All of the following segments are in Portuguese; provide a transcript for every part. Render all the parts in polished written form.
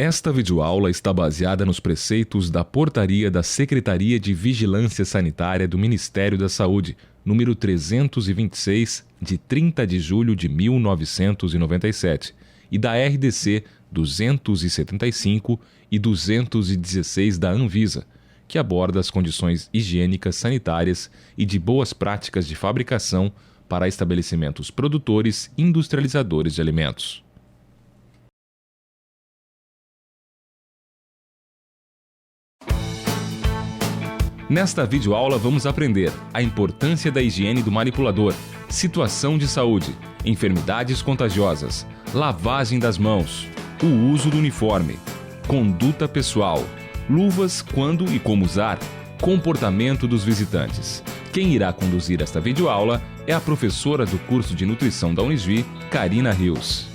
Esta videoaula está baseada nos preceitos da Portaria da Secretaria de Vigilância Sanitária do Ministério da Saúde, número 326, de 30 de julho de 1997, e da RDC 275 e 216 da Anvisa, que aborda as condições higiênicas sanitárias e de boas práticas de fabricação para estabelecimentos produtores e industrializadores de alimentos. Nesta videoaula vamos aprender a importância da higiene do manipulador, situação de saúde, enfermidades contagiosas, lavagem das mãos, o uso do uniforme, conduta pessoal, luvas, quando e como usar, comportamento dos visitantes. Quem irá conduzir esta videoaula é a professora do curso de nutrição da Unijuí, Karina Rios.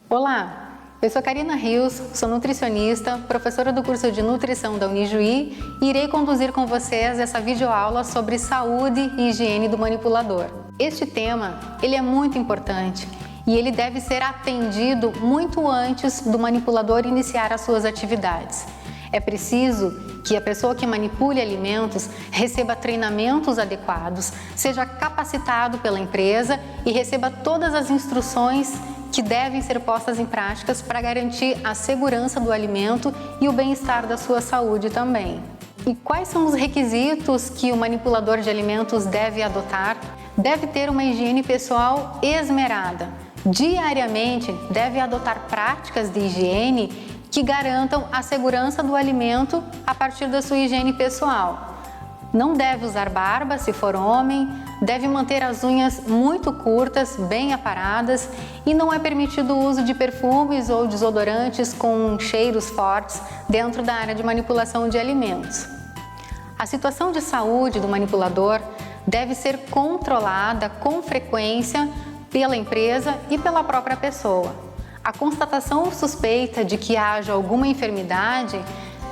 Olá! Eu sou Karina Rios, sou nutricionista, professora do curso de nutrição da Unijuí e irei conduzir com vocês essa videoaula sobre saúde e higiene do manipulador. Este tema, ele é muito importante e ele deve ser atendido muito antes do manipulador iniciar as suas atividades. É preciso que a pessoa que manipule alimentos receba treinamentos adequados, seja capacitado pela empresa e receba todas as instruções que devem ser postas em práticas para garantir a segurança do alimento e o bem-estar da sua saúde também. E quais são os requisitos que o manipulador de alimentos deve adotar? Deve ter uma higiene pessoal esmerada. Diariamente, deve adotar práticas de higiene que garantam a segurança do alimento a partir da sua higiene pessoal. Não deve usar barba se for homem, deve manter as unhas muito curtas, bem aparadas e não é permitido o uso de perfumes ou desodorantes com cheiros fortes dentro da área de manipulação de alimentos. A situação de saúde do manipulador deve ser controlada com frequência pela empresa e pela própria pessoa. A constatação suspeita de que haja alguma enfermidade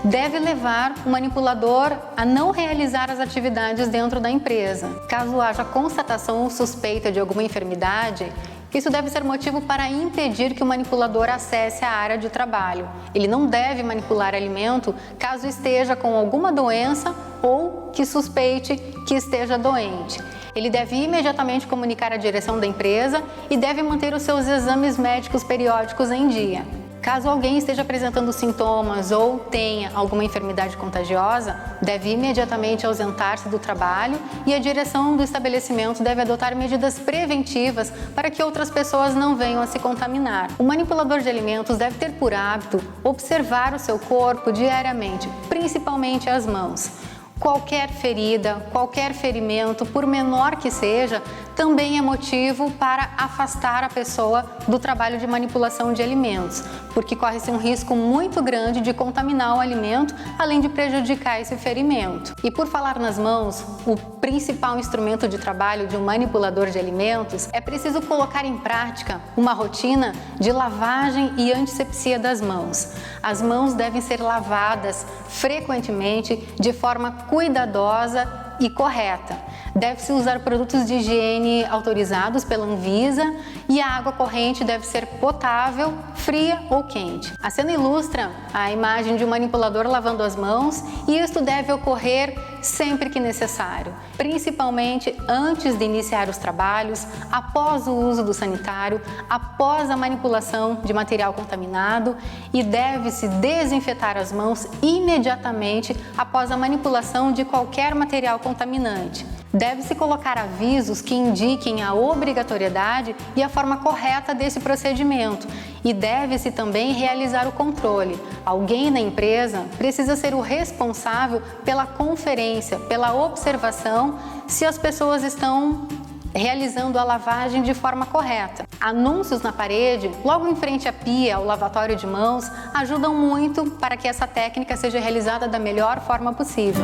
deve levar o manipulador a não realizar as atividades dentro da empresa. Caso haja constatação suspeita de alguma enfermidade, isso deve ser motivo para impedir que o manipulador acesse a área de trabalho. Ele não deve manipular alimento caso esteja com alguma doença ou que suspeite que esteja doente. Ele deve imediatamente comunicar à direção da empresa e deve manter os seus exames médicos periódicos em dia. Caso alguém esteja apresentando sintomas ou tenha alguma enfermidade contagiosa, deve imediatamente ausentar-se do trabalho e a direção do estabelecimento deve adotar medidas preventivas para que outras pessoas não venham a se contaminar. O manipulador de alimentos deve ter por hábito observar o seu corpo diariamente, principalmente as mãos. Qualquer ferida, qualquer ferimento, por menor que seja, também é motivo para afastar a pessoa do trabalho de manipulação de alimentos, porque corre-se um risco muito grande de contaminar o alimento, além de prejudicar esse ferimento. E por falar nas mãos, o principal instrumento de trabalho de um manipulador de alimentos, é preciso colocar em prática uma rotina de lavagem e antisepsia das mãos. As mãos devem ser lavadas frequentemente, de forma cuidadosa e correta. Deve-se usar produtos de higiene autorizados pela Anvisa e a água corrente deve ser potável, fria ou quente. A cena ilustra a imagem de um manipulador lavando as mãos e isto deve ocorrer sempre que necessário, principalmente antes de iniciar os trabalhos, após o uso do sanitário, após a manipulação de material contaminado e deve-se desinfetar as mãos imediatamente após a manipulação de qualquer material contaminante. Deve-se colocar avisos que indiquem a obrigatoriedade e a forma correta desse procedimento e deve-se também realizar o controle. Alguém na empresa precisa ser o responsável pela conferência, pela observação se as pessoas estão realizando a lavagem de forma correta. Anúncios na parede, logo em frente à pia, ao lavatório de mãos, ajudam muito para que essa técnica seja realizada da melhor forma possível.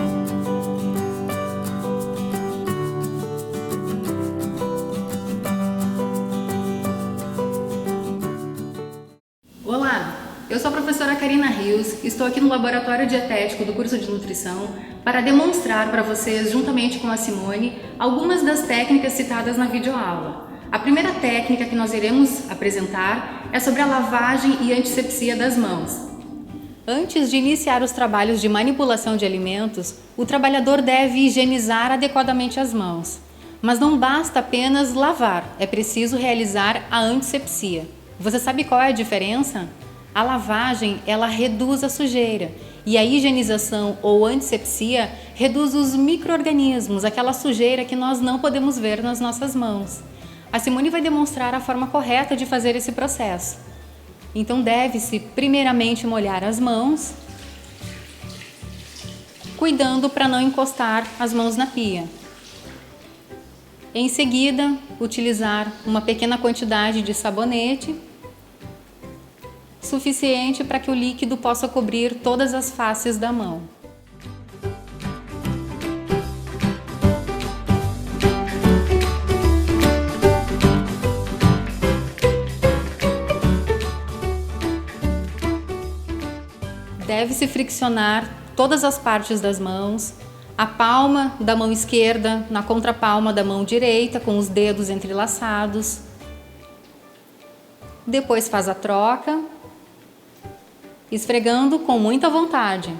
Olá, eu sou a professora Karina Rios, estou aqui no Laboratório Dietético do curso de Nutrição para demonstrar para vocês, juntamente com a Simone, algumas das técnicas citadas na videoaula. A primeira técnica que nós iremos apresentar é sobre a lavagem e antisepsia das mãos. Antes de iniciar os trabalhos de manipulação de alimentos, o trabalhador deve higienizar adequadamente as mãos. Mas não basta apenas lavar, é preciso realizar a antisepsia. Você sabe qual é a diferença? A lavagem, ela reduz a sujeira e a higienização ou antisepsia reduz os micro-organismos, aquela sujeira que nós não podemos ver nas nossas mãos. A Simone vai demonstrar a forma correta de fazer esse processo. Então deve-se primeiramente molhar as mãos, cuidando para não encostar as mãos na pia. Em seguida, utilizar uma pequena quantidade de sabonete, suficiente para que o líquido possa cobrir todas as faces da mão. Deve-se friccionar todas as partes das mãos, a palma da mão esquerda na contrapalma da mão direita, com os dedos entrelaçados. Depois faz a troca, esfregando com muita vontade.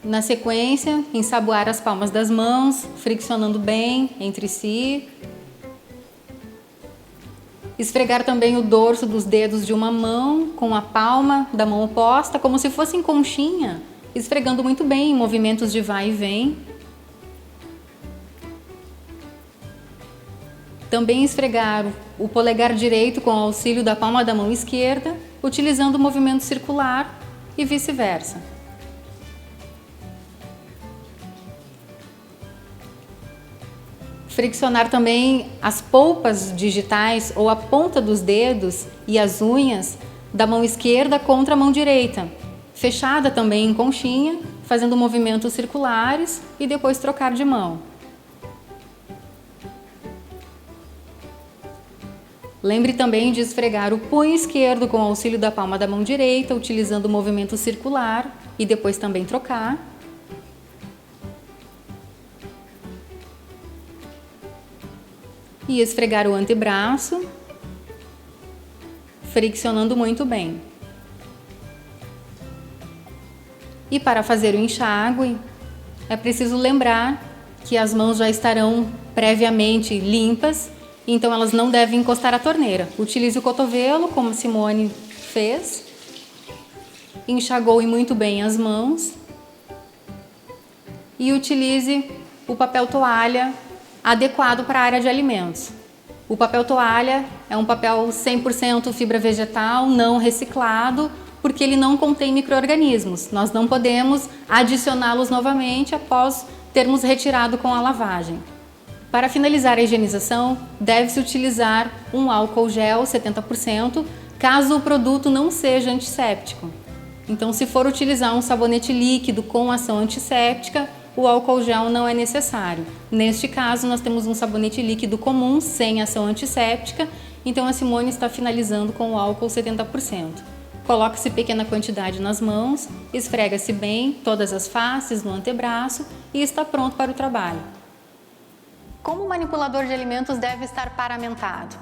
Na sequência, ensaboar as palmas das mãos, friccionando bem entre si. Esfregar também o dorso dos dedos de uma mão com a palma da mão oposta, como se fosse em conchinha, esfregando muito bem em movimentos de vai e vem. Também esfregar o polegar direito com o auxílio da palma da mão esquerda, utilizando o movimento circular e vice-versa. Friccionar também as polpas digitais ou a ponta dos dedos e as unhas da mão esquerda contra a mão direita, fechada também em conchinha, fazendo movimentos circulares e depois trocar de mão. Lembre também de esfregar o punho esquerdo com o auxílio da palma da mão direita, utilizando o movimento circular e depois também trocar. E esfregar o antebraço, friccionando muito bem. E para fazer o enxágue, é preciso lembrar que as mãos já estarão previamente limpas, então elas não devem encostar a torneira. Utilize o cotovelo, como a Simone fez, enxagou muito bem as mãos e utilize o papel toalha adequado para a área de alimentos. O papel toalha é um papel 100% fibra vegetal, não reciclado, porque ele não contém micro-organismos. Nós não podemos adicioná-los novamente após termos retirado com a lavagem. Para finalizar a higienização, deve-se utilizar um álcool gel 70%, caso o produto não seja antisséptico. Então, se for utilizar um sabonete líquido com ação antisséptica, o álcool gel não é necessário. Neste caso, nós temos um sabonete líquido comum, sem ação antisséptica, então a Simone está finalizando com o álcool 70%. Coloque-se pequena quantidade nas mãos, esfrega-se bem todas as faces no antebraço e está pronto para o trabalho. Como o manipulador de alimentos deve estar paramentado?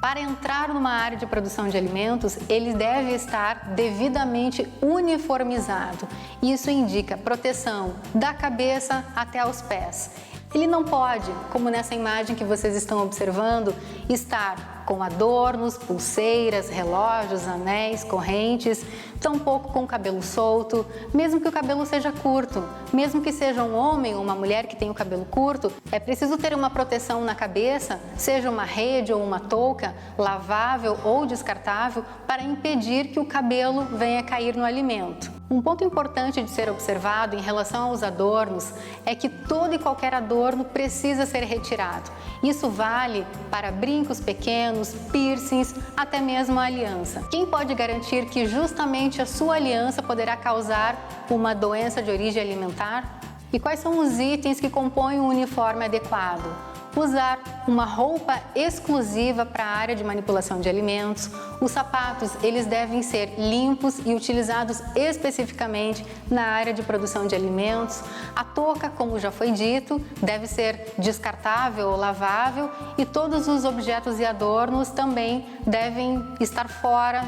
Para entrar numa área de produção de alimentos, ele deve estar devidamente uniformizado. Isso indica proteção da cabeça até aos pés. Ele não pode, como nessa imagem que vocês estão observando, estar com adornos, pulseiras, relógios, anéis, correntes, tampouco com o cabelo solto, mesmo que o cabelo seja curto, mesmo que seja um homem ou uma mulher que tenha o cabelo curto, é preciso ter uma proteção na cabeça, seja uma rede ou uma touca, lavável ou descartável, para impedir que o cabelo venha cair no alimento. Um ponto importante de ser observado em relação aos adornos é que todo e qualquer adorno precisa ser retirado. Isso vale para brincos pequenos, piercings, até mesmo a aliança. Quem pode garantir que justamente a sua aliança poderá causar uma doença de origem alimentar? E quais são os itens que compõem um uniforme adequado? usar uma roupa exclusiva para a área de manipulação de alimentos. Os sapatos, eles devem ser limpos e utilizados especificamente na área de produção de alimentos. A touca, como já foi dito, deve ser descartável ou lavável e todos os objetos e adornos também devem estar fora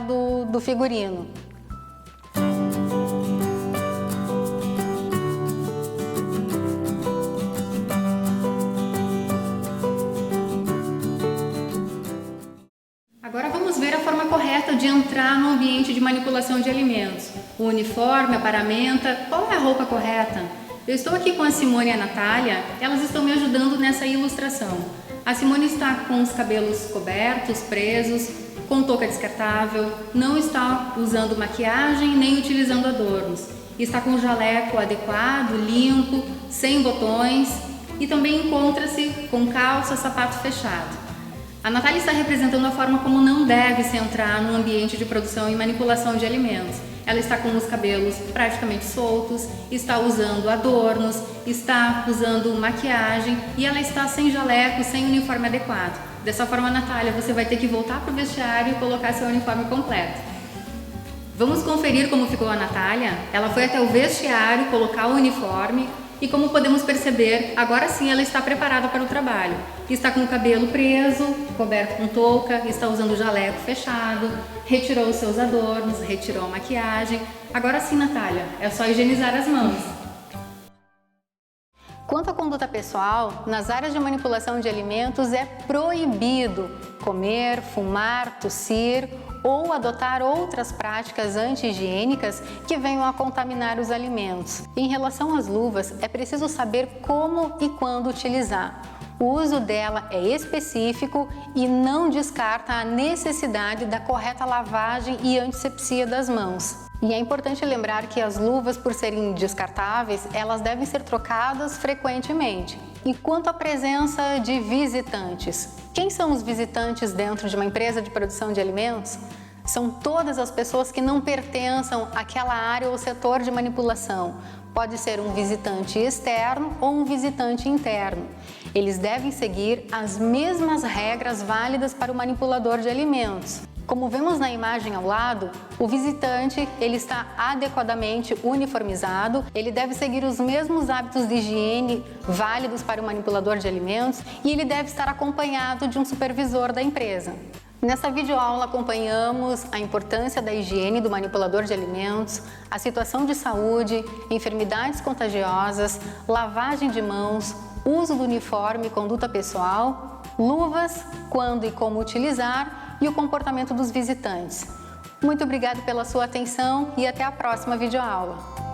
do figurino. Agora vamos ver a forma correta de entrar no ambiente de manipulação de alimentos. O uniforme, a paramenta, qual é a roupa correta? Eu estou aqui com a Simone e a Natália, elas estão me ajudando nessa ilustração. A Simone está com os cabelos cobertos, presos, com touca descartável, não está usando maquiagem nem utilizando adornos. Está com o jaleco adequado, limpo, sem botões e também encontra-se com calça, sapato fechado. A Natália está representando a forma como não deve se entrar no ambiente de produção e manipulação de alimentos. Ela está com os cabelos praticamente soltos, está usando adornos, está usando maquiagem e ela está sem jaleco, sem uniforme adequado. Dessa forma, Natália, você vai ter que voltar para o vestiário e colocar seu uniforme completo. Vamos conferir como ficou a Natália? Ela foi até o vestiário colocar o uniforme e, como podemos perceber, agora sim ela está preparada para o trabalho. Está com o cabelo preso, coberto com touca, está usando o jaleco fechado, retirou os seus adornos, retirou a maquiagem. Agora sim, Natália, é só higienizar as mãos. Quanto à conduta pessoal, nas áreas de manipulação de alimentos é proibido comer, fumar, tossir ou adotar outras práticas anti-higiênicas que venham a contaminar os alimentos. Em relação às luvas, é preciso saber como e quando utilizar. O uso dela é específico e não descarta a necessidade da correta lavagem e antisepsia das mãos. E é importante lembrar que as luvas, por serem descartáveis, elas devem ser trocadas frequentemente. E quanto à presença de visitantes? Quem são os visitantes dentro de uma empresa de produção de alimentos? São todas as pessoas que não pertençam àquela área ou setor de manipulação. Pode ser um visitante externo ou um visitante interno. Eles devem seguir as mesmas regras válidas para o manipulador de alimentos. Como vemos na imagem ao lado, o visitante ele está adequadamente uniformizado, ele deve seguir os mesmos hábitos de higiene válidos para o manipulador de alimentos e ele deve estar acompanhado de um supervisor da empresa. Nessa videoaula acompanhamos a importância da higiene do manipulador de alimentos, a situação de saúde, enfermidades contagiosas, lavagem de mãos, uso do uniforme e conduta pessoal, luvas, quando e como utilizar e o comportamento dos visitantes. Muito obrigada pela sua atenção e até a próxima videoaula.